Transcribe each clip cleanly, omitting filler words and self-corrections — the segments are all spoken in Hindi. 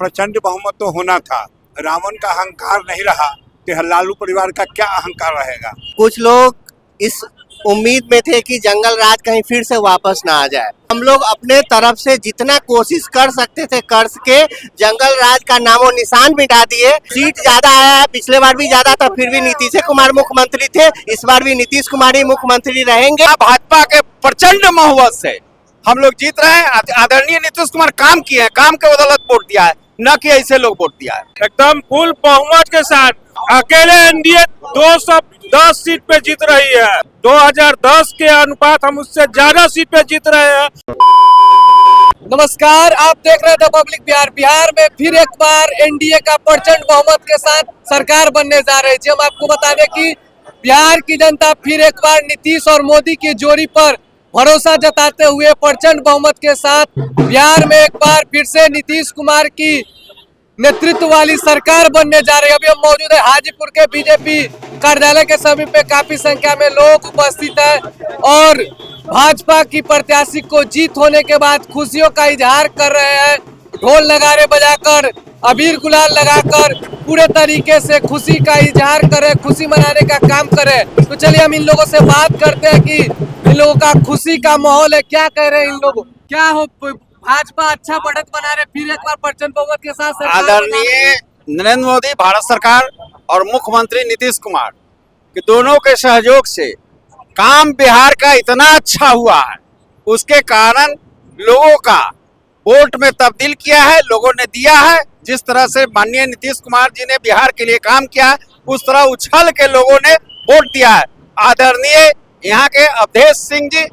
प्रचंड बहुमत तो होना था। रावण का अहंकार नहीं रहा तो लालू परिवार का क्या अहंकार रहेगा। कुछ लोग इस उम्मीद में थे कि जंगल राज कहीं फिर से वापस ना आ जाए। हम लोग अपने तरफ से जितना कोशिश कर सकते थे कर के जंगल राज का नामो निशान मिटा दिए। सीट ज्यादा आया है, पिछले बार भी ज्यादा था, फिर भी नीतीश कुमार मुख्यमंत्री थे, इस बार भी नीतीश कुमार ही मुख्यमंत्री रहेंगे। भाजपा के प्रचंड बहुमत से हम लोग जीत रहे हैं। आदरणीय नीतीश कुमार काम किए हैं, काम के बदौलत वोट दिया है, न कि ऐसे लोग वोट दिया है। एकदम फुल बहुमत के साथ अकेले एनडीए 210 सीट पे जीत रही है। 2010 के अनुपात हम उससे ज्यादा सीट पे जीत रहे हैं। नमस्कार, आप देख रहे हैं द पब्लिक बिहार। बिहार में फिर एक बार एनडीए का प्रचंड बहुमत के साथ सरकार बनने जा रही है। हम आपको बता दें कि बिहार की जनता फिर एक बार नीतीश और मोदी की जोड़ी पर भरोसा जताते हुए प्रचंड बहुमत के साथ बिहार में एक बार फिर से नीतीश कुमार की नेतृत्व वाली सरकार बनने जा रही है। अभी हम मौजूद है हाजीपुर के बीजेपी कार्यालय के समीप पे, काफी संख्या में लोग उपस्थित है और भाजपा की प्रत्याशी को जीत होने के बाद खुशियों का इजहार कर रहे हैं। ढोल नगाड़े बजाकर, अबीर गुलाल लगाकर पूरे तरीके से खुशी का इजहार करें, खुशी मनाने का काम करें। तो चलिए हम इन लोगों से बात करते हैं कि इन लोगों का खुशी का माहौल है, क्या कह रहे हैं इन लोग, क्या हो भाजपा अच्छा बढ़त बना रहे, फिर एक बार प्रचंड बहुमत के साथ आदरणीय नरेंद्र मोदी भारत सरकार और मुख्यमंत्री नीतीश कुमार के दोनों के सहयोग से काम बिहार का इतना अच्छा हुआ है, उसके कारण लोगों का वोट में तब्दील किया है, लोगों ने दिया है। जिस तरह से माननीय नीतीश कुमार जी ने बिहार के लिए काम किया है, उस तरह उछल के लोगों ने वोट दिया है। आदरणीय यहाँ के अवधेश सिंह जी,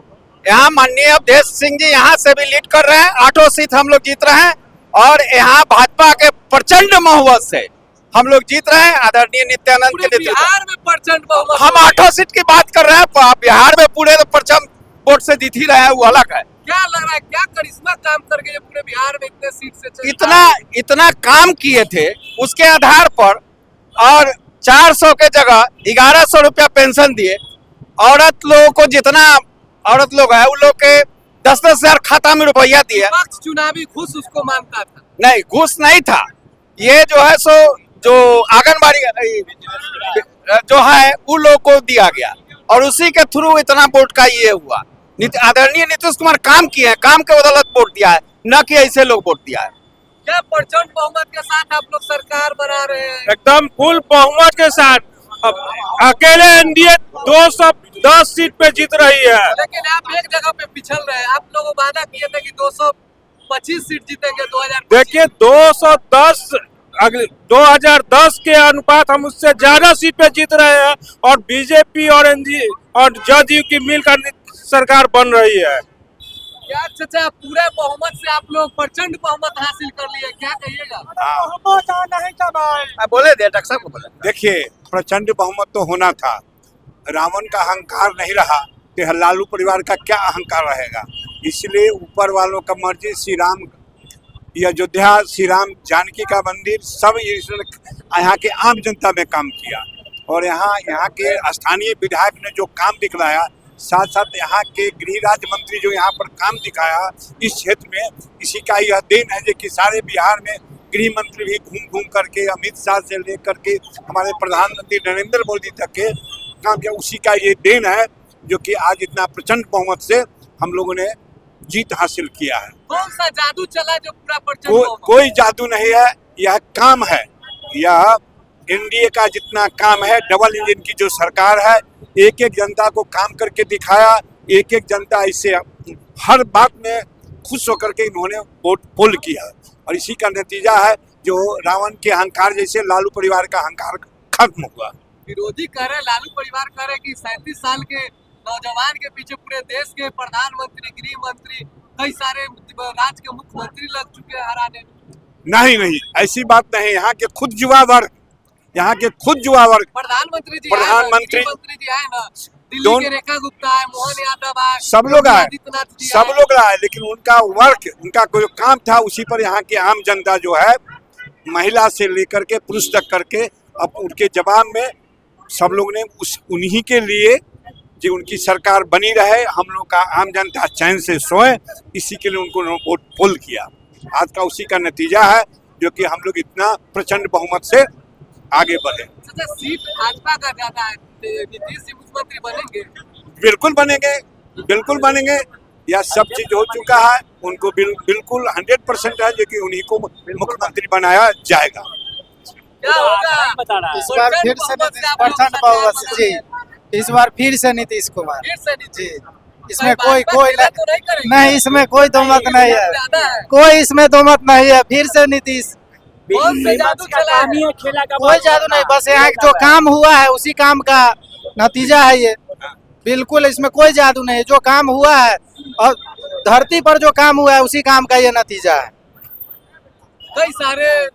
यहाँ माननीय अवधेश सिंह जी यहाँ से भी लीड कर रहे हैं। 8 सीट हम लोग जीत रहे हैं और यहाँ भाजपा के प्रचंड बहुमत से हम लोग जीत रहे हैं। आदरणीय नित्यानंद के नेतृत्व बिहार में प्रचंड बहुमत, हम 8 सीट की बात कर रहे हैं, बिहार में पूरे प्रचंड वोट से जीत ही रहे हैं, वो अलग है। क्या लग रहा है, क्या करिश्मा काम करके पूरे बिहार में इतने सीट से इतना काम किए थे, उसके आधार पर और 400 के जगह 1100 रुपया पेंशन दिए। औरत लोगों को, जितना औरत लोग है उन लोग के 10-10 हजार खाता में रुपया दिए। चुनावी घूस उसको मानता था? नहीं, घूस नहीं था। ये जो है सो जो आंगनबाड़ी जो है उन लोग को दिया गया और उसी के थ्रू इतना वोट का ये हुआ। आदरणीय नीतीश कुमार काम किए हैं, काम के बदौलत वोट दिया है, न कि ऐसे लोग वोट दिया है। क्या प्रचंड बहुमत के साथ आप लोग सरकार बना रहे हैं? एकदम फुल बहुमत के साथ अकेले एनडीए 210 सीट पे जीत रही है। लेकिन आप एक जगह पे पिछल रहे हैं। आप लोग वादा किए थे कि 225 सीट जीतेंगे 2025। देखिए 2010 के अनुपात हम उससे ज्यादा सीट पे जीत रहे हैं और बीजेपी और एनडीए और जदयू की मिलकर सरकार बन रही है। क्या चाचा, पूरे बहुमत से आप लोग प्रचंड बहुमत हासिल कर लिए, क्या कहिएगा? बोले दे डॉक्टर साहब को बोले। देखिए, प्रचंड बहुमत तो होना था। रावण का अहंकार नहीं रहा तो लालू परिवार का क्या अहंकार रहेगा। इसलिए ऊपर वालों का मर्जी, श्री राम अयोध्या, श्री राम जानकी का मंदिर, सब यहाँ के आम जनता में काम किया और यहाँ के स्थानीय विधायक ने जो काम दिखलाया, साथ साथ यहाँ के गृह राज्य मंत्री जो यहाँ पर काम दिखाया इस क्षेत्र में, इसी का यह देन है जो कि सारे बिहार में गृह मंत्री भी घूम घूम करके अमित शाह से लेकर के हमारे प्रधानमंत्री नरेंद्र मोदी तक के काम किया। उसी का ये देन है जो कि आज इतना प्रचंड बहुमत से हम लोगों ने जीत हासिल किया है। कौन सा जादू चला जो पूरा प्रचंड? कोई जादू नहीं है, यह काम है। यह एनडीए का जितना काम है, डबल इंजन की जो सरकार है, एक एक जनता को काम करके दिखाया। एक एक जनता इससे हर बात में खुश होकर के इन्होंने वोट पोल किया और इसी का नतीजा है जो रावण के अहंकार जैसे लालू परिवार का अहंकार खत्म हुआ। विरोधी कह रहे, लालू परिवार कह रहे कि 37 साल के नौजवान के पीछे पूरे देश के प्रधानमंत्री, गृह मंत्री, कई सारे राज्य के मुख्यमंत्री लग चुके हैं हराने। नहीं, ऐसी बात नहीं। यहाँ के खुद युवा वर्ग, प्रधानमंत्री जी आए ना, दिल्ली के रेखा गुप्ता है, मोहन यादव है, सब लोग आए, लेकिन उनका वर्क, उनका कोई काम था, उसी पर यहाँ के आम जनता जो है, महिला से लेकर के पुरुष तक करके, अब उनके जवाब में सब लोग ने उन्हीं के लिए जो उनकी सरकार बनी रहे, हम लोग का आम जनता चैन से सोए, इसी के लिए उनको वोट पोल किया। आज का उसी का नतीजा है जो कि हम लोग इतना प्रचंड बहुमत से आगे बढ़े। सीट भाजपा का ज्यादा है, नीतीश जी मुख्यमंत्री बनेंगे? बिल्कुल बनेंगे। यह सब चीज हो चुका है, उनको बिल्कुल 100% है जो कि उन्हीं को मुख्यमंत्री बनाया जाएगा। क्या होगा इस बार फिर से प्रचंड बहुमत से जी, इस बार फिर से नीतीश कुमार फिर से नीतीश? जी। इसमें कोई भाजपा खेला तो नहीं करेंगे? नहीं, इसमें कोई दो मत नहीं है, ज्यादा है। कोई इसमें दो मत नहीं है। फिर से नीतीश। कौन सा जादू चला है? कोई जादू नहीं, बस यहाँ जो काम हुआ है उसी काम का नतीजा है ये। बिल्कुल इसमें कोई जादू नहीं, जो काम हुआ है और धरती पर जो काम हुआ है उसी काम का ये नतीजा है। कई सारे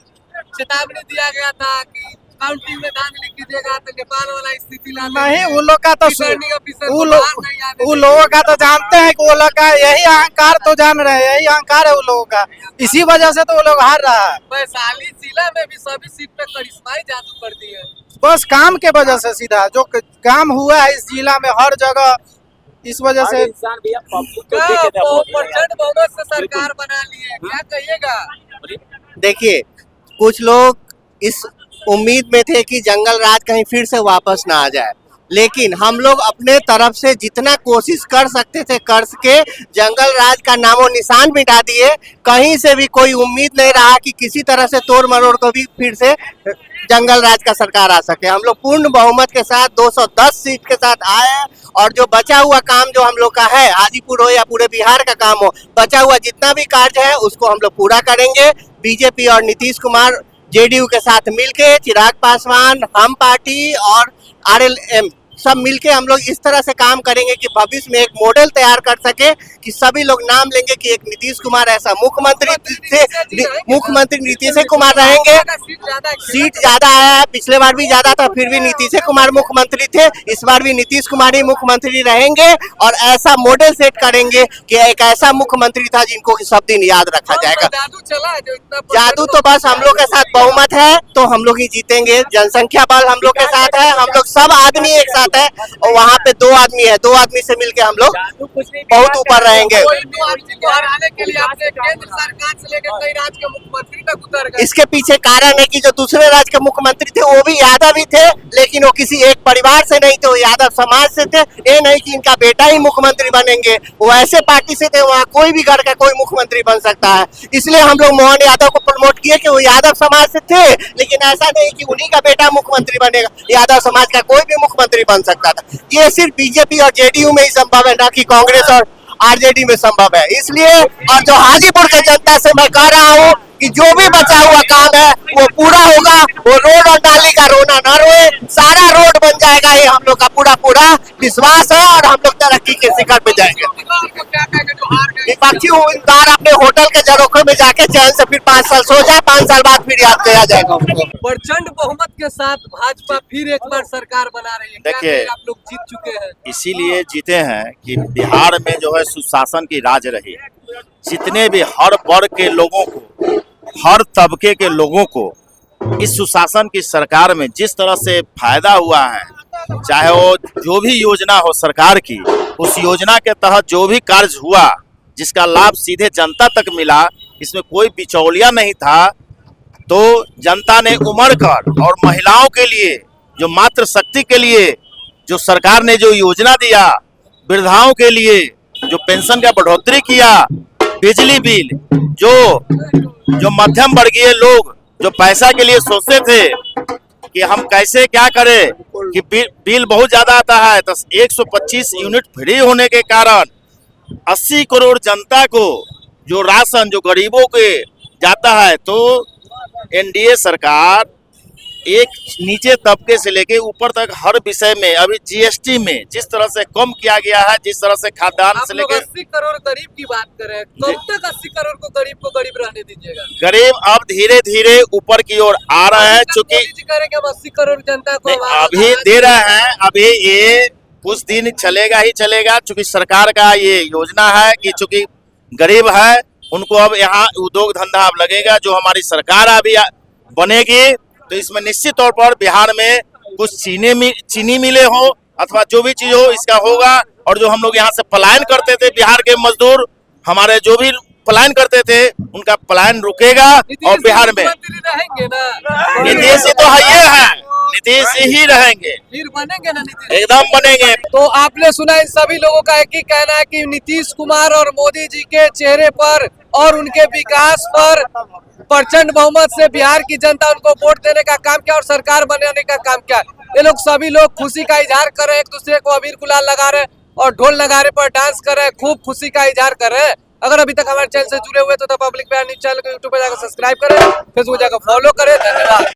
चेतावनी दिया गया था कि काउंटिंग में धांधली कीजिएगा तो नेपाल वाला स्थिति ला देंगे। नहीं, उन लोग का तो रिटर्निंग ऑफिसर को उन बाहर नहीं आने उन देंगे। लोगों का तो जानते हैं कि वो लोग का यही अहंकार तो जान रहे हैं, यही अहंकार है उन लोगों का, इसी वजह से तो वो लोग हार रहा है। वैशाली जिला में भी सभी सीट पे करिश्माई जादू कर दी है। बस काम के वजह से, सीधा जो काम हुआ है इस जिला में हर जगह, इस वजह से प्रचंड बहुमत से सरकार बना ली है, क्या कहिएगा? देखिए, कुछ लोग इस उम्मीद में थे कि जंगल राज कहीं फिर से वापस ना आ जाए, लेकिन हम लोग अपने तरफ से जितना कोशिश कर सकते थे कर के जंगल राज का नामो निशान मिटा दिए। कहीं से भी कोई उम्मीद नहीं रहा कि किसी तरह से तोड़ मरोड़ को भी फिर से जंगल राज का सरकार आ सके। हम लोग पूर्ण बहुमत के साथ 210 सीट के साथ आए हैं और जो बचा हुआ काम जो हम लोग का है, हाजीपुर हो या पूरे बिहार का काम हो, बचा हुआ जितना भी कार्य है उसको हम लोग पूरा करेंगे। बीजेपी और नीतीश कुमार जेडीयू के साथ मिलके, चिराग पासवान, हम पार्टी और आरएलएम सब मिलके हम लोग इस तरह से काम करेंगे कि भविष्य में एक मॉडल तैयार कर सके कि सभी लोग नाम लेंगे कि एक नीतीश कुमार ऐसा मुख्यमंत्री नीतीश कुमार रहेंगे। सीट ज्यादा आया है, पिछले बार भी ज्यादा था, फिर भी नीतीश कुमार मुख्यमंत्री थे, इस बार भी नीतीश कुमार ही मुख्यमंत्री रहेंगे और ऐसा मॉडल सेट करेंगे कि एक ऐसा मुख्यमंत्री था जिनको सब दिन याद रखा जाएगा। जादू चला है जो इतना जादू तो बस हम लोग के साथ बहुमत है तो हम लोग ही जीतेंगे। जनसंख्या बल हम लोग के साथ है, हम लोग सब आदमी एक साथ है और वहाँ पे 2 आदमी है, 2 आदमी से मिलके हम लोग बहुत ऊपर रहेंगे। कोई भी आदमी को हराने के लिए आपने केंद्र सरकार से लेकर कई राज्य के मुख्यमंत्री तक उतर गए। इसके पीछे कारण है कि जो दूसरे राज्य के मुख्यमंत्री थे वो भी यादव ही थे, लेकिन वो किसी एक परिवार से नहीं थे, वो यादव समाज से थे। ये नहीं कि इनका बेटा ही मुख्यमंत्री बनेंगे, वो ऐसे पार्टी से थे वहाँ कोई भी घर का कोई मुख्यमंत्री बन सकता है। इसलिए हम लोग मोहन यादव को प्रमोट किए कि वो यादव समाज से थे, लेकिन ऐसा नहीं कि उन्हीं का बेटा मुख्यमंत्री बनेगा, यादव समाज का कोई भी मुख्यमंत्री बन सकता था। ये सिर्फ बीजेपी और जेडीयू में ही संभव है, ना कि कांग्रेस और आरजेडी में संभव है। इसलिए और जो हाजीपुर के जनता से मैं कह रहा हूँ कि जो भी बचा हुआ काम है वो पूरा होगा। वो रोड और नाली का रोना न रोए, सारा रोड बन जाएगा, ये हम लोग का पूरा विश्वास है और हम लोग तरक्की के शिखर पे जाएंगे। विपक्षी उम्मीदवार अपने होटल के झरोखे में जाके चैन से फिर 5 साल सो जाए, 5 साल बाद फिर याद किया जाएगा उनको। प्रचंड बहुमत के साथ भाजपा फिर एक बार सरकार बना रही है। क्या देखिए, कहें, आप लोग जीत चुके हैं। इसीलिए जीते हैं कि बिहार में जो है सुशासन की राज रही। जितने भी हर वर्ग के लोगों को, हर तबके के लोगों को इस सुशासन की सरकार में जिस तरह से फायदा हुआ है, चाहे वो जो भी योजना हो सरकार की, उस योजना के तहत जो भी कार्य हुआ जिसका लाभ सीधे जनता तक मिला, इसमें कोई बिचौलिया नहीं था, तो जनता ने उमड़ कर और महिलाओं के लिए, जो मातृ शक्ति के लिए जो सरकार ने जो योजना दिया, वृद्धाओं के लिए जो पेंशन का बढ़ोतरी किया, बिजली बिल, जो मध्यम वर्गीय लोग जो पैसा के लिए सोचते थे कि हम कैसे क्या करें कि बिल बहुत ज्यादा आता है, तो 125 यूनिट फ्री होने के कारण 80 करोड़ जनता को जो राशन जो गरीबों के जाता है, तो एनडीए सरकार एक नीचे तबके से लेके ऊपर तक हर विषय में, अभी जीएसटी में जिस तरह से कम किया गया है, जिस तरह से खाद्यान्न से लेके 80 करोड़ गरीब की बात करें, कब तक 80 करोड़ को गरीब रहने दीजिएगा? गरीब अब धीरे धीरे ऊपर की ओर आ रहे हैं, चूंकि करेंगे 80 करोड़ जनता को अभी दे रहे हैं। अभी ये कुछ दिन चलेगा ही चलेगा, चूंकि सरकार का ये योजना है कि चूंकि गरीब है उनको अब यहाँ उद्योग धंधा अब लगेगा। जो हमारी सरकार अभी बनेगी तो इसमें निश्चित तौर पर बिहार में कुछ चीनी मिले हो अथवा जो भी चीज हो इसका होगा। और जो हम लोग यहाँ से पलायन करते थे बिहार के मजदूर, हमारे जो भी पलायन करते थे उनका पलायन रुकेगा और बिहार में मुख्यमंत्री रहेंगे ना, नीतीश जी तो ये है, नीतीश ही रहेंगे, फिर बनेंगे ना नीतीश। एकदम बनेंगे। तो आपने सुना इन सभी लोगों का एक ही कहना है कि नीतीश कुमार और मोदी जी के चेहरे पर और उनके विकास पर प्रचंड बहुमत से बिहार की जनता उनको वोट देने का काम किया और सरकार बनाने का काम किया। ये लोग सभी लोग खुशी का इजहार कर रहे हैं, एक दूसरे को अबीर गुलाल लगा रहे हैं और ढोल नगाड़े पर डांस कर रहे हैं, खूब खुशी का इजहार कर रहे हैं। अगर अभी तक हमारे चैनल से जुड़े हुए तो the public Bihar news channel को यूट्यूब पे जाकर सब्सक्राइब करें, फेसबुक जाकर फॉलो करें। धन्यवाद।